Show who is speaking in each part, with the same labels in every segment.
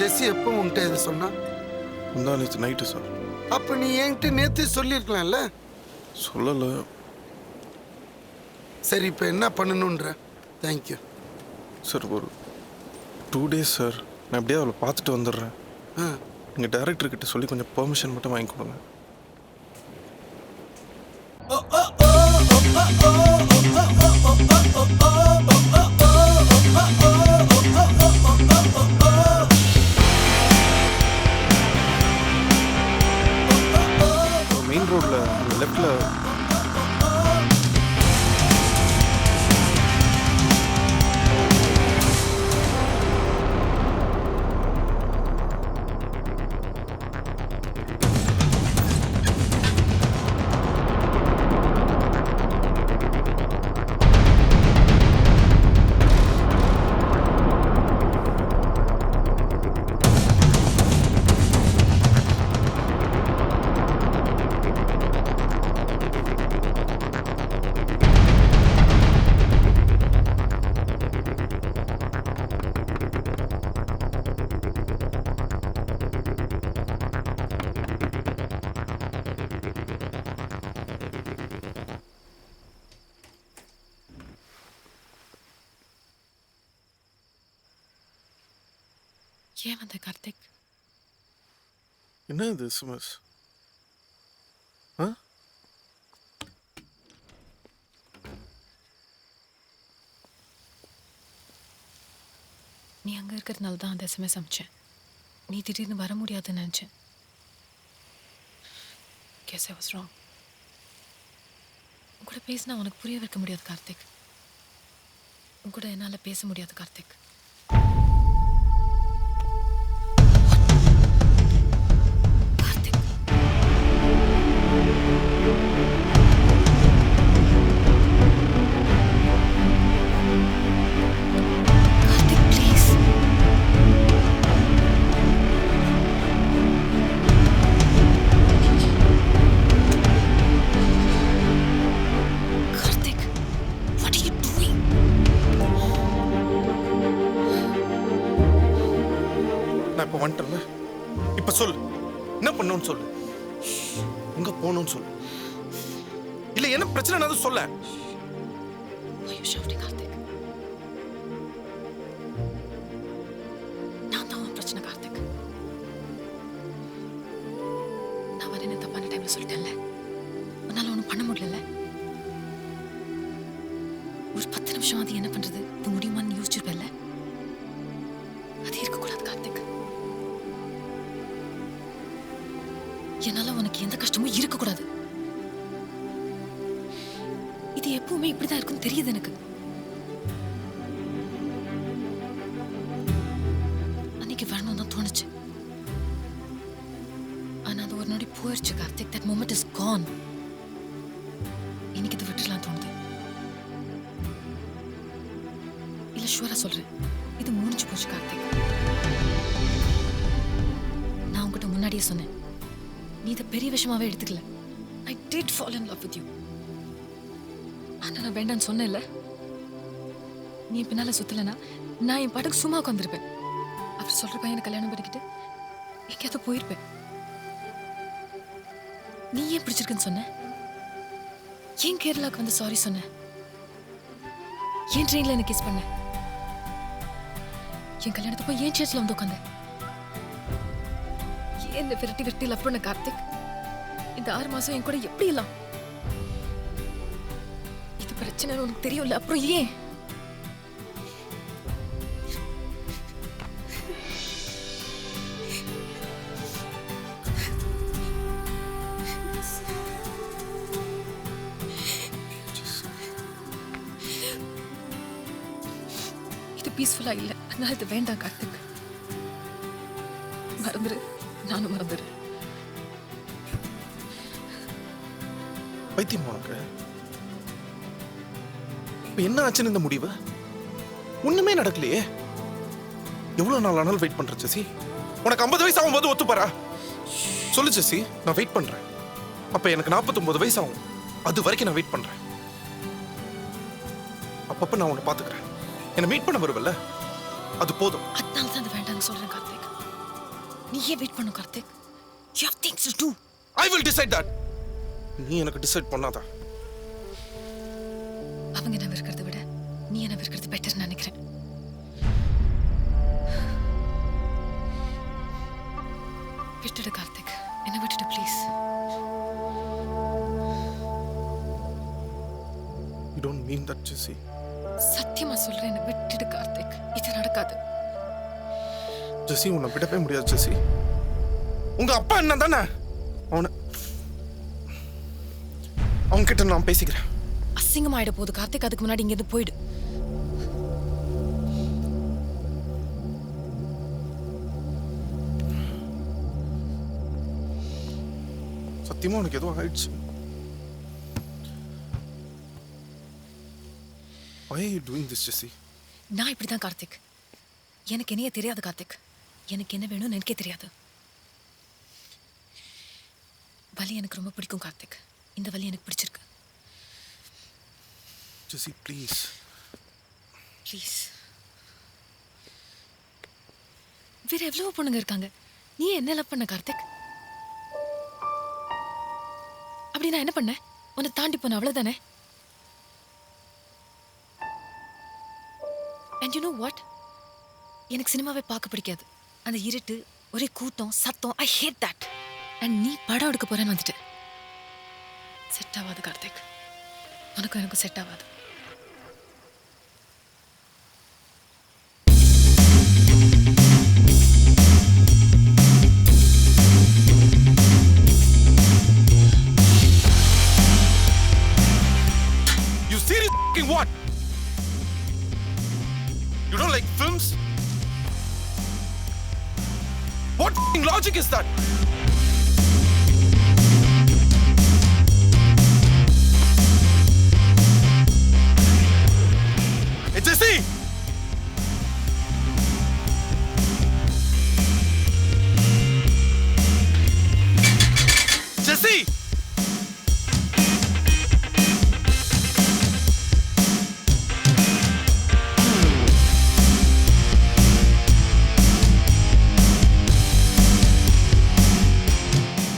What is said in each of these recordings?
Speaker 1: ஜெஸ்ஸி எப்போ உன்கிட்ட இது சொன்னா?
Speaker 2: முந்தா நேற்று நைட்டு சார்.
Speaker 1: அப்போ நீ என்கிட்ட நேற்று சொல்லியிருக்கலாம்ல?
Speaker 2: சொல்லலை.
Speaker 1: சரி, இப்போ என்ன பண்ணணுன்ற? Thank you
Speaker 2: sir. ஒரு 2 days சார். நான் எப்படியே அவளை பார்த்துட்டு வந்துடுறேன். நீங்கள் டைரக்டர்கிட்ட சொல்லி கொஞ்சம் பெர்மிஷன் மட்டும் வாங்கி கொடுங்க. மெயின் ரோட்டில் அந்த லெஃப்டில்
Speaker 3: ஏன் வந்த கார்த்திக்?
Speaker 2: என்ன இது எஸ்எம்எஸ்?
Speaker 3: நீ அங்கே இருக்கிறதுனால தான் அந்த எஸ்எம்எஸ் அனுப்பிச்சேன். நீ திடீர்னு வர முடியாதுன்னு நினச்சேன். Guess I was wrong. உன் கூட பேசினா உனக்கு புரிய வைக்க முடியாது கார்த்திக். உன் கூட என்னால் பேச முடியாது கார்த்திக்.
Speaker 2: நான் இப்போ வந்துட்டேன்ல. இப்போ சொல்லு, என்ன பண்ணணும்னு சொல்லு, எங்கே போகணும்னு சொல்லு, இல்லை என்ன பிரச்சனை சொல்ல.
Speaker 3: கார்த்திக், நான் தான் உன் பிரச்சனை கார்த்திக். நான் வரேன்னு தப்பான டைம்ல சொல்லிட்டேன்ல. உன்னால ஒன்றும் பண்ண முடியல. ஒரு 10 நிமிஷம் அது என்ன பண்றது இப்போ முடியுமான்னு யோசிச்சிருப்பேன்ல. அது இருக்கக்கூடாது கார்த்திக். என்னால உனக்கு எந்த கஷ்டமும் இருக்கக்கூடாது. இது எப்பவுமே இப்படிதான் இருக்குன்னு தெரியுது எனக்கு. அன்னைக்கு வரணும் தான் தோணுச்சு. ஆனா அது ஒரு நொடி போயிடுச்சு Karthik. That moment is gone. இன்னைக்கு இது விட்டுலாம் தோணுது. இல்ல ஷூரா சொல்றேன், இது முடிஞ்சு போச்சு கார்த்திக். நான் உங்ககிட்ட முன்னாடியே சொன்னேன், நீ இதை பெரிய விஷயமாவே எடுத்துக்கல. I did fall in love with you. ஆனா நான் வேண்டான்னு சொன்னேன்ல. நீ பின்னால சுத்தலனா நான் என் பாட்டுக்கு சும்மா உட்காந்துருப்பேன். அவர் சொல்ற பையனை கல்யாணம் பண்ணிக்கிட்டு எங்கேயாவது போயிருப்பேன். நீ ஏன் பிடிச்சிருக்குன்னு சொன்ன? ஏன் கேரளாவுக்கு வந்து சாரி சொன்ன? ஏன் ட்ரெயின்ல என்ன கிஸ் பண்ண? என் கல்யாணத்துக்கு போய் ஏன் சேர்ச்சில் வந்து உட்காந்த? ஏன் இந்த விரட்டி லவ் பண்ண கார்த்திக்? இந்த 6 மாசம் என் கூட எப்படி எல்லாம்? இது பிரச்சனை உனக்கு தெரியும்ல, அப்புறம் ஏன்? இது பீஸ்ஃபுல்லா இல்ல, அதனால இது வேண்டாம் கார்த்திக். மறந்துரு, நானும் மறந்துரு.
Speaker 2: பைத்தியம் உனக்கு. இப்ப என்ன ஆச்சுன்னு இந்த முடிவு? ஒண்ணுமே நடக்கலையே. எவ்வளவு நாள் ஆனாலும் வெயிட் பண்ற ஜெசி. உனக்கு 50 வயசு ஆகும்போது ஒத்துப்பாரா? சொல்லு ஜெசி, நான் வெயிட் பண்றேன். அப்ப எனக்கு 49 வயசு ஆகும். அது வரைக்கும் நான் வெயிட் பண்றேன். அப்பப்ப நான் உன்னை பாத்துக்கிறேன். என்ன மீட் பண்ண வருவல்ல, அது போதும்.
Speaker 3: அதனால தான் அது வேண்டாம்னு சொல்றேன் கார்த்திக். நீயே வெயிட் பண்ணு Karthik. You have things to do.
Speaker 2: I will decide that. நீ எனக்கு டிசைட் பண்ணாதா?
Speaker 3: அவங்க என்ன வெறுக்கிறத விட நீ என்ன வெறுக்கிறது பெட்டர்னு நினைக்கிறேன். விட்டுடு கார்த்திக், என்ன விட்டுடு please.
Speaker 2: You don't mean that, Jessie.
Speaker 3: சத்தியமா சொல்றேன், என்ன விட்டுடு கார்த்திக். இது நடக்காது.
Speaker 2: ஜெசி, உன்னை விடவே முடியாது ஜெசி. உங்க அப்பா என்ன தானே? அவன்கிட்ட நான் பேசிக்கிறேன்.
Speaker 3: அசிங்கமாயிட போகுது கார்த்திக், அதுக்கு முன்னாடி இங்க இருந்து போயிடு.
Speaker 2: சத்தியமா உனக்கு ஏதோ ஆயிடுச்சு. Why are you doing this, Jessie?
Speaker 3: நான் இப்படிதான் கார்த்திக். எனக்கு என்னையே தெரியாது கார்த்திக். எனக்கு என்ன வேணும்னு எனக்கே தெரியாது. வலி எனக்கு ரொம்ப பிடிக்கும் கார்த்திக். இந்த வலி எனக்கு பிடிச்சிருக்கு.
Speaker 2: Jessie, please.
Speaker 3: ப்ளீஸ். வேற எவ்வளவு பொண்ணுங்க இருக்காங்க. நீ என்ன லவ் பண்ண கார்த்திக்? அப்படி நான் என்ன பண்ணேன்? உன்னை தாண்டி போன அவ்வளவுதானே? And you know what? எனக்கு சினிமாவே பார்க்க பிடிக்காது. அந்த இருட்டு, ஒரே கூட்டம், சத்தம், I hate that. And நீ படம் எடுக்க போறேன்னு வந்துட்ட. செட் ஆகாது கார்த்திக். உனக்கும் எனக்கும் செட் ஆகாது.
Speaker 2: You serious f***ing what? You don't like films? What f***ing logic is that? Hey, Jessie! Jessie!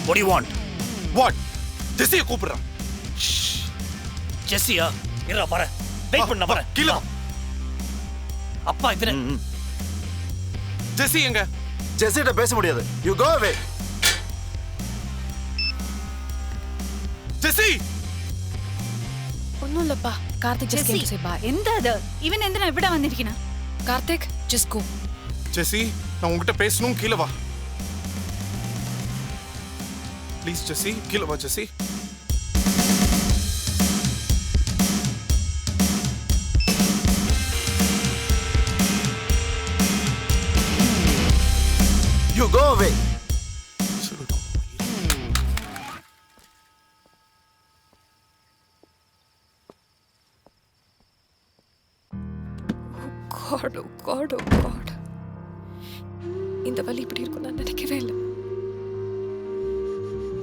Speaker 4: What do you want?
Speaker 2: What? Jessie கூப்பிடுறா.
Speaker 4: ஜெஸ்ஸியா? இருடா பாரு. வெயிட் பண்ண பாரு.
Speaker 2: கீழ வா.
Speaker 4: அப்பா இவனே.
Speaker 2: Jessie எங்க?
Speaker 5: ஜெஸ்ஸிட்ட பேச முடியாது. You go away.
Speaker 2: Jessie!
Speaker 3: ஒன்னும் இல்லப்பா. Karthik just came to say bye.
Speaker 6: എന്താ ഇവൻ എന്തിനാ ഇവിടെ വന്നിരിക്കണ?
Speaker 3: Karthik just go.
Speaker 2: Jessie, நான் உன்கிட்ட பேசணும். கீழ வா. Please, Jessie. கீழ வா, Jessie.
Speaker 5: You go away.
Speaker 3: God, oh God, oh God. இந்த வலி இப்படி இருக்கும் நான் நினைக்கவே இல்லை.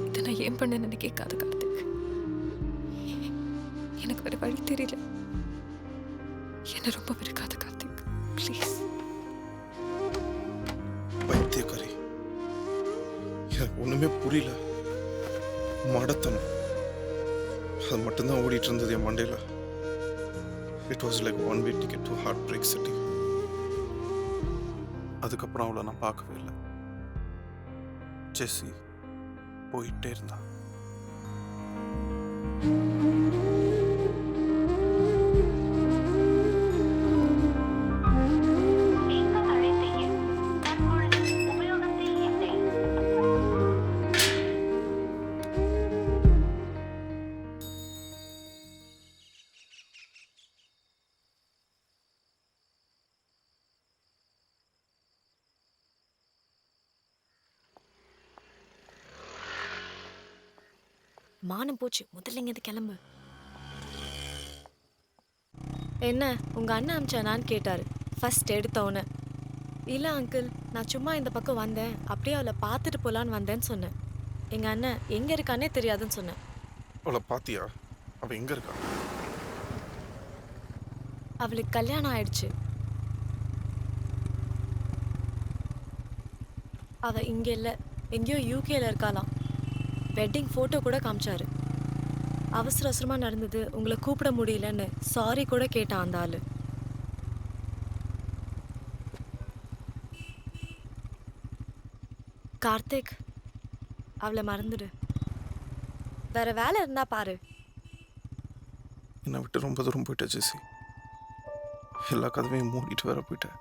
Speaker 3: இதை நான் ஏன் பண்ணேன்னு எனக்கு கேட்காது கார்த்திக். எனக்கு வேற வழி தெரியல. என்ன ரொம்ப வெறுக்காது கார்த்திக். ப்ளீஸ்.
Speaker 2: பைத்தியக்காரி. எனக்கு ஒண்ணுமே புரியல. மடத்தனம். அது மட்டும்தான் ஓடிட்டு இருந்தது என் மண்டையில. It was like one way ticket to Heartbreak City. அதுக்கப்புறம் அவளை நான் பார்க்கவே இல்லை. ஜெஸ்ஸி போயிட்டே இருந்தா.
Speaker 7: மானம் போச்சு. முதல்ல இங்க கிளம்பு. என்ன உங்க அண்ணன் அமிச்சானான்னு கேட்டாரு ஃபர்ஸ்ட் எடுத்தவன. இல்ல அங்கிள், நான் சும்மா இந்த பக்கம் வந்தேன், அப்படியே அவளை பார்த்துட்டு போலான்னு வந்தேன்னு சொன்னேன். எங்க அண்ணன் எங்க இருக்கானே தெரியாதுன்னு சொன்னேன்.
Speaker 2: அவளை பாத்தியா? அவ எங்க இருக்கா?
Speaker 7: அவளுக்கு கல்யாணம் ஆயிடுச்சு. அவ இங்க இல்ல எங்கேயோ யூகேல இருக்காளாம். வெட்டிங் ஃபோட்டோ கூட காமிச்சாரு. அவசர அவசரமா நடந்தது, உங்களை கூப்பிட முடியலன்னு சாரி கூட கேட்டான் அந்த ஆளு. கார்த்திக், அவளை மறந்துடு. வேற வேலை இருந்தா பாரு.
Speaker 2: என்னை விட்டு ரொம்ப தூரம் போயிட்ட ஜெசி. எல்லா கதவையும் மூடிட்டு வேற போயிட்டேன்.